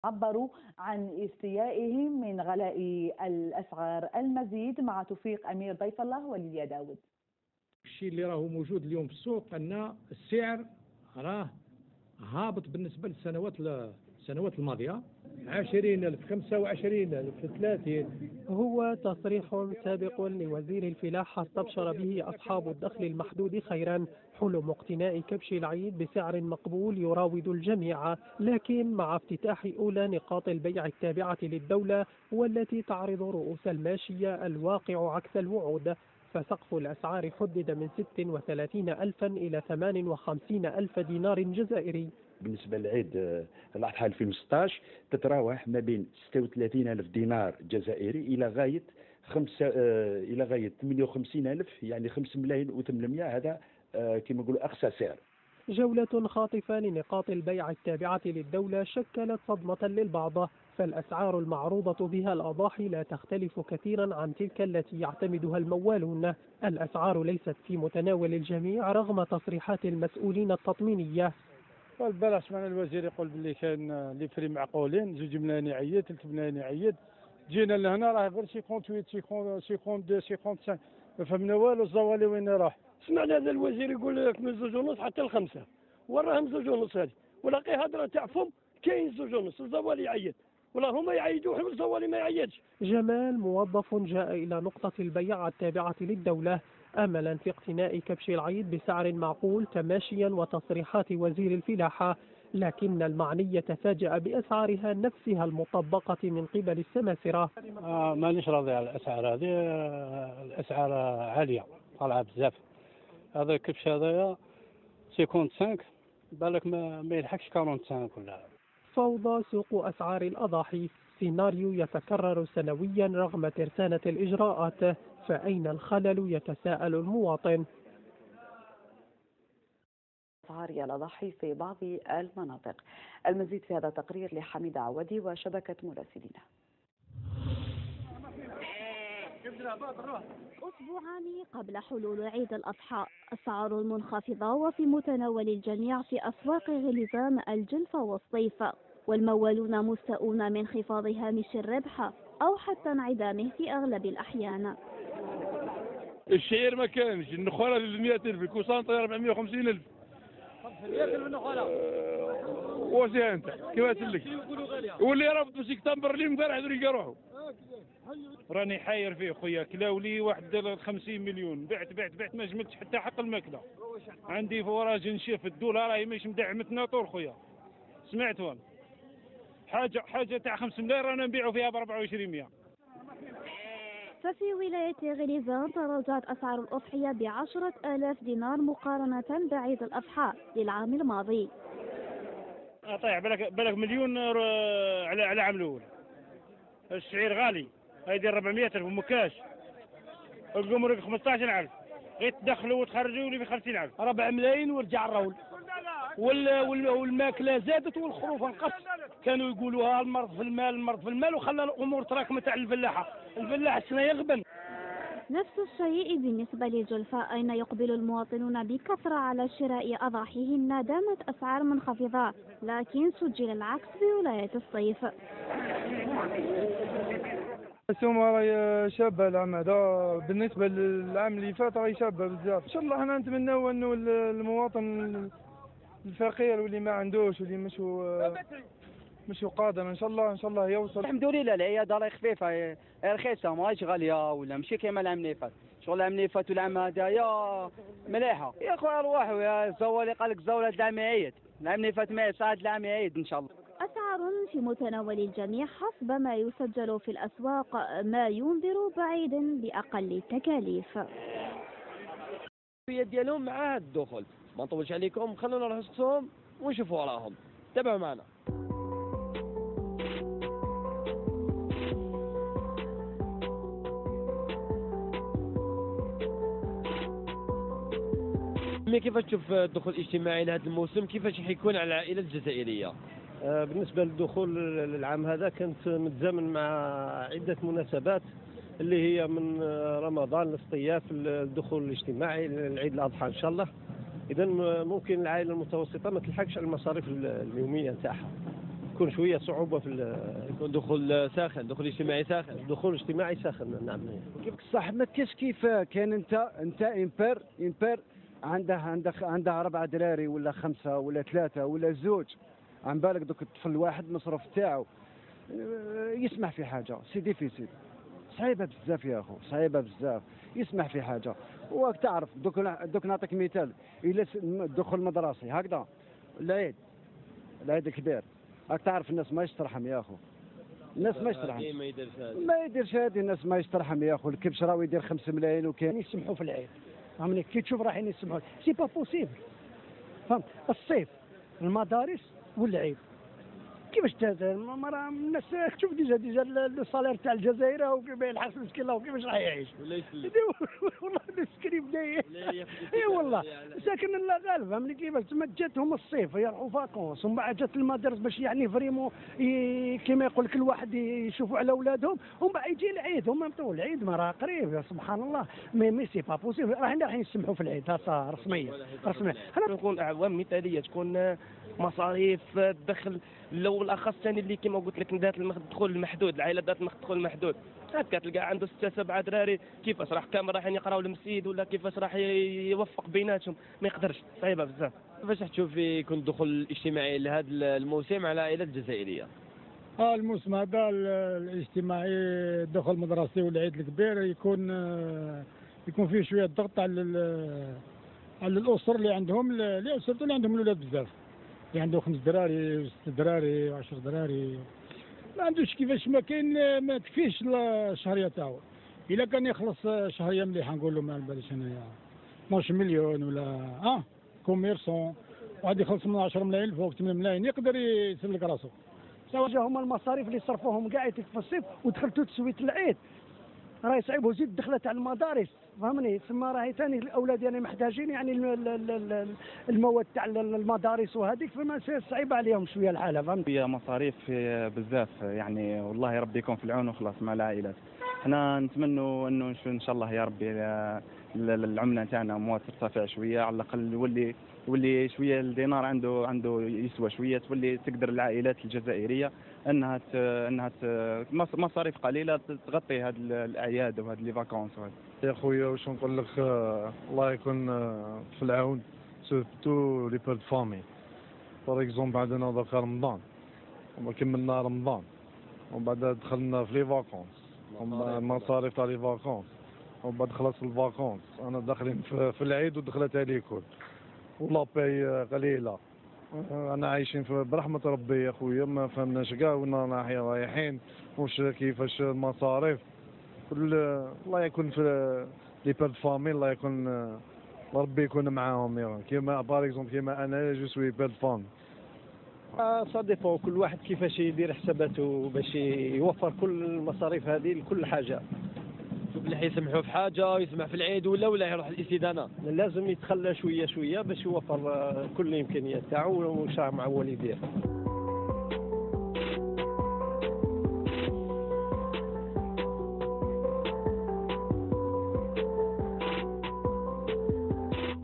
عبروا عن استيائهم من غلاء الأسعار. المزيد مع توفيق أمير ضيف الله وليليا داود. الشيء اللي راهو موجود اليوم في السوق أن السعر راه هابط بالنسبة للسنوات الماضية، 20,000 25,000 30. هو تصريح سابق لوزير الفلاحة استبشر به أصحاب الدخل المحدود خيرا، حلم اقتناء كبش العيد بسعر مقبول يراود الجميع، لكن مع افتتاح أولى نقاط البيع التابعة للدولة والتي تعرض رؤوس الماشية الواقع عكس الوعود، فسقف الأسعار حدد من 36,000 إلى 58,000 دينار جزائري. بالنسبة للعيد الأضحى 2016 تتراوح ما بين 36,000 دينار جزائري إلى غاية 58,000، يعني 5,800,000. هذا كما نقولوا أقصى سعر. جولة خاطفة لنقاط البيع التابعة للدولة شكلت صدمة للبعض، فالأسعار المعروضة بها الأضاحي لا تختلف كثيرا عن تلك التي يعتمدها الموالون. الأسعار ليست في متناول الجميع رغم تصريحات المسؤولين التطمينية. بلاش معنا الوزير يقول باللي كان لي فري معقولين، 2 ملايين عيد 3 ملايين عيد، جينا لهنا راه غير 58 52 55، ما فهمنا والو. الزوالي وين راح؟ سمعنا هذا الوزير يقول لك من 2.5 حتى ل5، وين راهم 2.5 هذه؟ ولاقي هضره تاع فم كاين 2.5. الزوالي يعيد ولا هما يعيدوا والزوالي ما يعيدش. جمال موظف جاء إلى نقطة البيع التابعة للدولة أملا في اقتناء كبش العيد بسعر معقول تماشيا وتصريحات وزير الفلاحة، لكن المعني تفاجأ بأسعارها نفسها المطبقة من قبل السماسرة. مانيش راضي على الأسعار هذه، الأسعار عالية طالعة بزاف. هذا الكبش هذايا 55 بالك ما يلحقش 45 ولا. فوضى سوق أسعار الأضاحي، سيناريو يتكرر سنويا رغم ترسانة الإجراءات، فأين الخلل يتساءل المواطن. أسعار الأضاحي في بعض المناطق. المزيد في هذا التقرير لحميد عودي وشبكة مراسلينا. أسبوعان قبل حلول عيد الأضحى، أسعار منخفضة وفي متناول الجميع في أسواق غليظان، الجلفة والصيف، والموالون مستاءون من انخفاض هامش الربح أو حتى انعدامه في أغلب الأحيان. الشعير ما كانش، النخالة 300,000، الكوسان طيارة 450,000. واش انت كيفاش لك؟ واللي رفض باش يكتمبر لي امبارح هذول يروحوا. راني حاير فيه خويا، كلاولي واحد 50 مليون، بعت ما جملتش حتى حق الماكله. عندي فراج نشوف الدولار راهي مش مدعمتنا طول خويا. سمعت والله حاجه تاع 5 ملايين رانا نبيعوا فيها ب 2400. ففي ولاية غليظان تراجعت أسعار الأضحية ب10,000 دينار مقارنة بعيد الأضحى للعام الماضي. طيب بالك مليون على عام الأول. الشعير غالي، هيدي 400,000 ومكاش. القمرك 15,000، غير تدخلوا وتخرجوا لي ب 50,000. 4 ملايين ورجع الرول. والماكله زادت والخروف انقص. كانوا يقولوها المرض في المال وخلى الامور تراكمت على الفلاحه السنه يغبن. نفس الشيء بالنسبة للجلفاء، أين يقبل المواطنون بكثرة على شراء أضاحيهن دامت أسعار منخفضة، لكن سجل العكس بولاية الصيف. السومة راهي شابة العام هذا بالنسبة للعام اللي فات، راهي شابة بزاف. إن شاء الله حنا نتمناو أنه المواطن الفقير واللي ما عندوش واللي مش قادر ان شاء الله يوصل. الحمد لله العياده راهي خفيفه رخيصه، ماهيش غاليه ولا ماشي كيما العام اللي فات. شغل العام اللي فات والعام هذايا مليحه يا خويا. ارواحوا يا الزوالي قال لك الزوله العام يعيد، العام اللي فات ما صعد العام يعيد ان شاء الله. أسعار في متناول الجميع حسب ما يسجل في الأسواق، ما ينذر بعيد بأقل التكاليف. ديالهم مع هذا الدخول ما نطولش عليكم، خلونا نروح نسقسوهم ونشوفوا وراهم. تابعوا معنا. كيفاش تشوف الدخول الاجتماعي لهذا الموسم؟ كيفاش حيكون على العائله الجزائريه؟ بالنسبه للدخول العام هذا كانت متزامن مع عده مناسبات اللي هي من رمضان للصياف، الدخول الاجتماعي لعيد الاضحى ان شاء الله. اذا ممكن العائله المتوسطه ما تلحقش على المصاريف اليوميه نتاعها. يكون شويه صعوبه في يكون دخول ساخن، دخول اجتماعي ساخن. الدخول الاجتماعي ساخن. نعم. كيف صح ما كاش كيف كان انت امبير عنده 4 دراري ولا 5 ولا 3 ولا 2. عن بالك دوك الطفل الواحد المصروف تاعو يسمح في حاجه سي ديفيسيل، صعيبه بزاف يا اخو، صعيبه بزاف يسمح في حاجه. وراك تعرف دوك نعطيك مثال، الا الدخول المدرسي هكذا العيد الكبير، راك تعرف الناس ما ترحم يا اخو، الناس ما ترحم، ما يديرش هذه الناس ما ترحم يا اخو. الكبش راهو يدير 5 ملايين وكاين يسمحوا في العيد، فهمني كي تشوف رايحين يسمحوا سي با بوسيبل. فهمت الصيف المدارس والعيد كيفاش راه الناس تشوف ديجا الصالير تاع الجزائر وكيف يلحق مسكين الله وكيفاش راح يعيش. والله المسكين يبدا اي والله ساكن غالب فهمني كيفاش تما جاتهم الصيف يروحوا فاكونس ومن بعد جات المدارس باش يعني فريمون كيما يقول كل واحد يشوفوا على اولادهم ومن بعد يجي العيد هما مطول العيد ما راه قريب يا سبحان الله. مي سي با بوسيبل راح يسمحوا في العيد صار رسميا. تكون اعوام مثاليه، تكون مصاريف الدخل لو الاخص ثاني اللي كما قلت لك ذات الدخول المحدود، العائله ذات الدخول المحدود هكا تلقى عنده 6 7 دراري كيفاش راح كامل رايحين يقراو المسجد ولا كيفاش راح يوفق بيناتهم، ما يقدرش، صعيبه بزاف. كيفاش تشوف يكون الدخول الاجتماعي لهذا الموسم على العائلات الجزائريه؟ الموسم هذا الاجتماعي الدخول المدرسي والعيد الكبير يكون فيه شويه ضغط على الاسر اللي عندهم اللي عندهم الاولاد بزاف، اللي عنده 5 دراري و6 دراري و10 دراري ما عندوش كيفاش ما كاين ما تكفيش الشهريه تاعو. الا كان يخلص شهريه مليحه نقول له ما باليش انايا 12 مليون ولا كوميرسون واحد يخلص من 10 ملايين فوق 8 ملايين يقدر يسلك راسه. هما المصاريف اللي صرفوهم كاع في الصيف ودخلتوا تسوية العيد راهي صعيب، وزيد دخله تاع المدارس فهمني. ثم راهي ثاني الاولاد يعني محتاجين يعني المواد تاع المدارس وهذيك، فما صعيبه عليهم شويه الحاله فهمت. هي مصاريف بزاف يعني، والله ربي يكون في العون وخلاص مع العائلات. احنا نتمنوا انه ان شاء الله يا ربي العمله تاعنا مواط ترتفع شويه، على الاقل يولي شويه الدينار عنده يسوى شويه، تولي تقدر العائلات الجزائريه انها مصاريف قليله تغطي هذه الاعياد وهذه لي فاكونس. يا خويا واش نقول لك، الله يكون في العون سورتو لي بير فامي. فور اكزومبل عندنا ذاك رمضان وما كملنا رمضان ومن بعد دخلنا في لي فاكونس مصاريف تاع لي فاكونس ومن بعد خلص الفاكونس انا داخلين في العيد ودخلت عليكم ولا باي قليله. انا عايشين برحمه ربي يا خويا، ما فهمناش كاع وين رايحين واش كيفاش المصاريف. الله يكون في لي بير فامي، الله يكون ربي يكون معاهم. كيما باغ اكزومبل كيما انا جو سوي بير فامي. سا ديبون كل واحد كيفاش يدير حساباته باش يوفر كل المصاريف هذه لكل حاجه. اللي يسمحوا في حاجه يسمح في العيد ولا يروح الاستدانه، لازم يتخلى شويه باش يوفر كل الامكانيات تاعو واش راه معول يدير.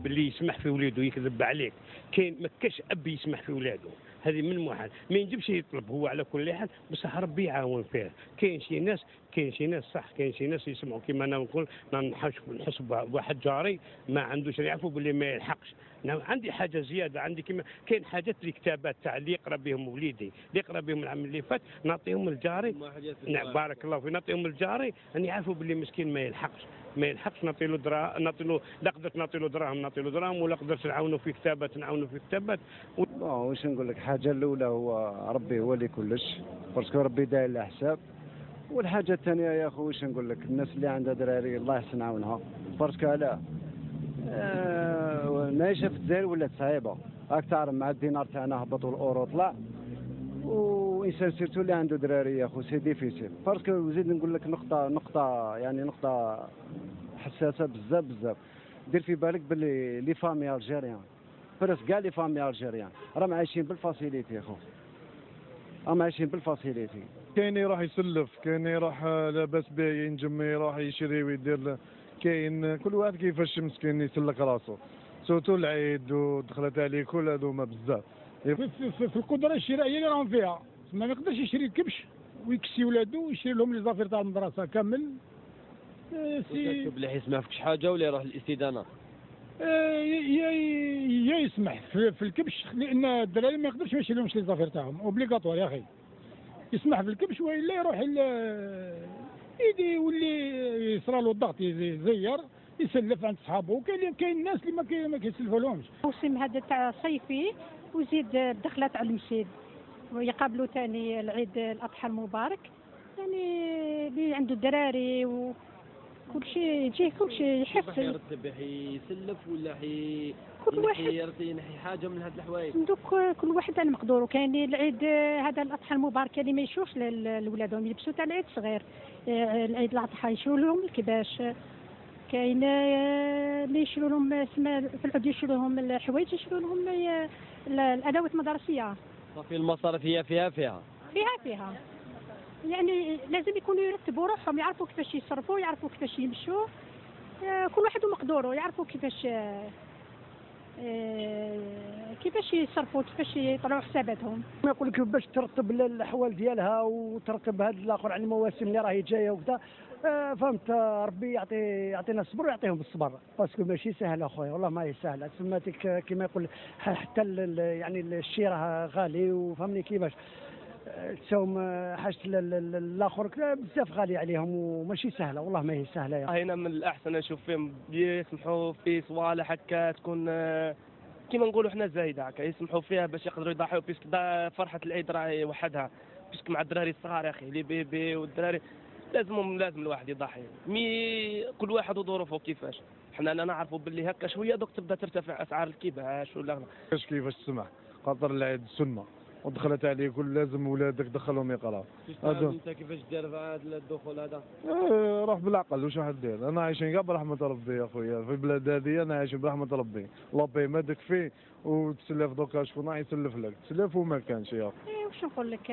باللي يسمح في وليده يكذب عليك، كاين ما كاش اب يسمح في ولاده، هذه من المحال ما ينجمش يطلب هو على كل حال، بصح ربي يعاون فيه. كاين شي ناس صح، كاين شي ناس يسمعوا كيما انا نقول نحسب واحد جاري ما عندوش يعرفوا باللي ما يلحقش. عندي حاجه زياده، عندي كيما كاين حاجات الكتابات تاع اللي يقرا بهم وليدي، اللي يقرا بهم العام اللي فات نعطيهم الجاري. نعم بارك الله فيك، نعطيهم الجاري ان يعرفوا باللي مسكين ما يلحقش نعطي له لا قدرت نعطي له دراهم ولا قدرت نعاونوا في كتابات واش نقول لك، حاجه الاولى هو ربي هو اللي كلش، باسكو ربي داير له حساب. والحاجه الثانيه يا اخو واش نقول لك، الناس اللي عندها دراري الله يحسن عاونها، باسكو علاه المعيشه في الجزائر ولات صعيبه. راك تعرف مع الدينار تاعنا هبط والاورو طلع، وانسان سيرتو اللي عنده دراري يا اخو سي ديفيسيل. باسكو نزيد نقول لك نقطه حساسه بزاف. دير في بالك باللي لي فامي الجيريان برس كاع لي فامي الجيريان راهم عايشين بالفاسيليتي يا اخو، راهم عايشين بالفاسيليتي. كاين يروح يسلف، كاين يروح لاباس به ينجم يروح يشري ويدير، كاين كل واحد كيفاش مسكين يسلك راسو. سورتو العيد ودخلت عليه كل هذوما بزاف في القدره الشرائيه اللي راهم فيها، ما يقدرش يشري الكبش ويكسي ولادو ويشري لهم لي زافير تاع المدرسه كامل. بلي يسمع فيكش حاجه ولا يروح للاستدانه؟ يا يسمح في الكبش، لان الدراري ما يقدرش ما يشريلهمش لي زافير تاعهم اوبليغاتوار يا اخي. يسمح في الكبش والا يروح يدي واللي يصرى له الضغط يزير يسلف عند صحابه. كاين الناس اللي ما كيسلفوا لهمش. موسم هذا تاع صيفي وزيد الدخلات على المسجد ويقابلوا ثاني العيد الاضحى المبارك، يعني اللي عنده الدراري وكل شيء يجيه كل شيء يحس. يرتب يسلف ولا كل واحد ينحي حاجه من هاد الحوايج؟ دوك كل واحد على مقدوره. كاين العيد هذا الاضحى المبارك اللي ما يشوفش لولادهم يلبسوا تاع العيد صغير، العيد الاضحى يشروا لهم الكباش. كاين اللي يشروا لهم في العيد يشروا لهم الحوايج، يشروا لهم الادوات المدرسيه. صافي المصاريف هي فيها يعني لازم يكونوا يرتبوا روحهم، يعرفوا كيفاش يصرفوا، يعرفوا كيفاش يمشوا، كل واحد ومقدوره، يعرفوا كيفاش يصرفوا، كيفاش يطلعوا حساباتهم. ما يقول لك باش ترتب الاحوال ديالها وترتب هذا الاخر على المواسم اللي راهي جايه وكذا. فهمت، ربي يعطينا الصبر ويعطيهم الصبر، باسكو ماشي سهله اخويا، والله ما هي سهله. تسماتك كما يقول حتى يعني الشيء راه غالي، وفهمني كيفاش تساوم حاجه الاخر بزاف غالي عليهم وماشي سهله، والله ما هي سهله. هنا من الاحسن نشوف فيهم يسمحوا في صوالح هكا تكون كيما نقولوا حنا زايده هكا، يسمحوا فيها باش يقدروا يضحوا، بيسك فرحه العيد راهي وحدها، بيسك مع الدراري الصغار يا اخي، لي بيبي والدراري لازم الواحد يضحي. كل واحد وظروفه كيفاش. حنا انا نعرفوا باللي هكا شويه دوك تبدا ترتفع اسعار الكباش ولا كيفاش تسمح خاطر العيد سنه ودخلت عليه كل لازم ولادك دخلهم يقراو. انت كيفاش دير في هذا الدخول هذا؟ روح بالعقل، واش راح دير؟ انا عايشين كاع برحمه ربي يا خويا، في البلاد هذه انا عايشين برحمه ربي، ربي ما تكفي وتسلف دوكا شكون راح يسلف لك؟ تسلف وما كانش يا اخي. واش نقول لك،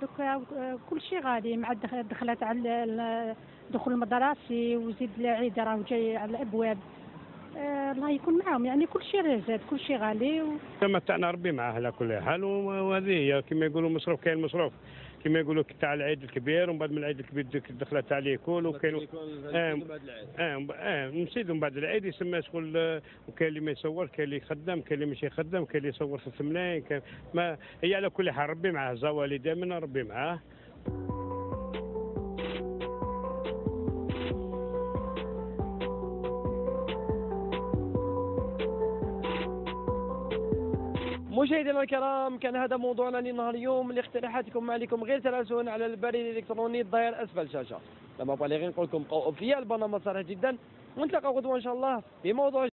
دوكا كل شيء غادي مع الدخلات على الدخول المدرسي وزيد العيد راه جاي على الابواب. الله يكون معاهم، يعني كل شيء زاد، كل شيء غالي تمتعنا ربي معاه على كل حال. وهذه هي كما يقولوا مصروف، كاين مصروف كما يقولوا تاع العيد الكبير، ومن بعد من العيد الكبير دخلت عليه كل، وكاين نسيدوا من بعد العيد يسمى شغل، وكاين اللي ما يصور، كاين اللي يخدم، كاين اللي ماشي يخدم، كاين اللي يصور في الثمنين، ما هي على كل حال ربي معاه، زوالي دائما ربي معاه. مشاهدينا الكرام، كان هذا موضوعنا لنهار اليوم. لاقتراحاتكم ما عليكم غير تراسلون على البريد الالكتروني الظاهر اسفل الشاشه. لما بالغين نقول لكم بقوا في البرنامج صالح جدا، ونتلاقاو غدوه ان شاء الله في موضوع